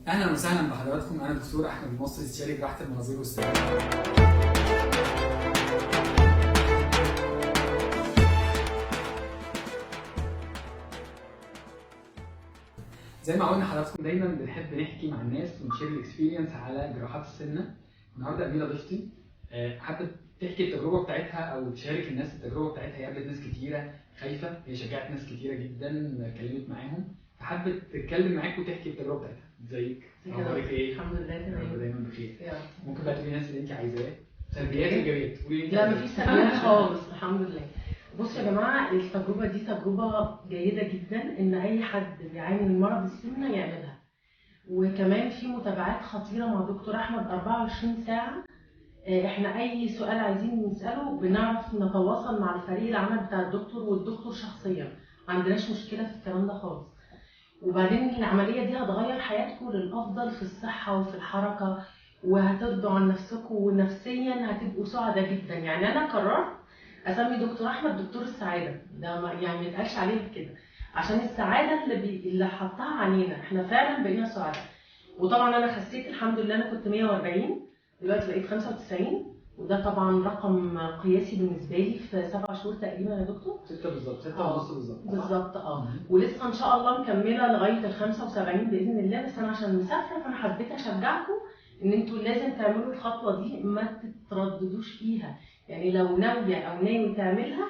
اهلا وسهلا بحضراتكم. انا الدكتور احمد المصري، استشاري جراحه المناظير والسمنه. زي ما قلنا حضراتكم دايما بنحب نحكي مع الناس ونشير الاكسبيرينس على جراحات السمنه. النهارده امينه ضيفتي حابه تحكي التجربه بتاعتها او تشارك الناس التجربه بتاعتها. هي قابلت ناس كتيره خايفه، هي شجعت ناس كتيره جدا، اتكلمت معاهم، فحابه تتكلم معاك وتحكي التجربه بتاعتها. ازيك؟ اخبارك ايه؟ الحمد لله تمام. دايما بخير. يا ممكن بقى تقولي الناس اللي انت عايزاه، سلبيات ايجابيات، قولي انت. لا مفيش سلبيات خالص الحمد لله. بصوا يا جماعه، التجربه دي تجربه جيده جدا ان اي حد بيعاني من مرض السمنه يعملها. وكمان في متابعات خطيره مع دكتور احمد 24 ساعه. احنا اي سؤال عايزين نساله بنعرف نتواصل مع الفريق العمل بتاع الدكتور والدكتور شخصيا، ما عندناش مشكله في الكلام ده خالص. وبعدين العمليه دي هتغير حياتكم للافضل في الصحه وفي الحركه، وهترضوا عن نفسكم ونفسيا هتبقوا سعداء جدا. يعني انا قررت اسمي دكتور احمد دكتور السعاده، ده يعني ما يتقالش عليه كده، عشان السعاده اللي حطها علينا احنا فعلا بقينا سعداء. وطبعا انا خسيت الحمد لله، انا كنت 140 دلوقتي بقيت 95، وده طبعا رقم قياسي بالنسبه لي في 7 شهور تقريبا يا دكتور. 6 بالظبط، 6 ونص بالظبط. بالظبط ولسه ان شاء الله مكمله لغايه ال 75 باذن الله. بس انا عشان مسافره فانا حبيت اشجعكم ان انتوا لازم تعملوا الخطوه دي، ما تترددوش فيها. يعني لو ناويه او ناوي تعملها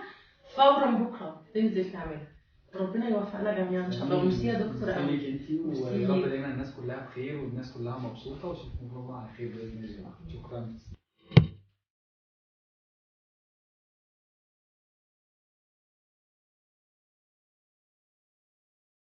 فورا بكره تنزل تعملها. ربنا يوفقنا جميعا ان شاء الله. ميرسي يا دكتور قوي. ميرسي ليك انت، ويا رب دايما الناس كلها بخير والناس كلها مبسوطه، واشوفكم على خير باذن الله. شكرا.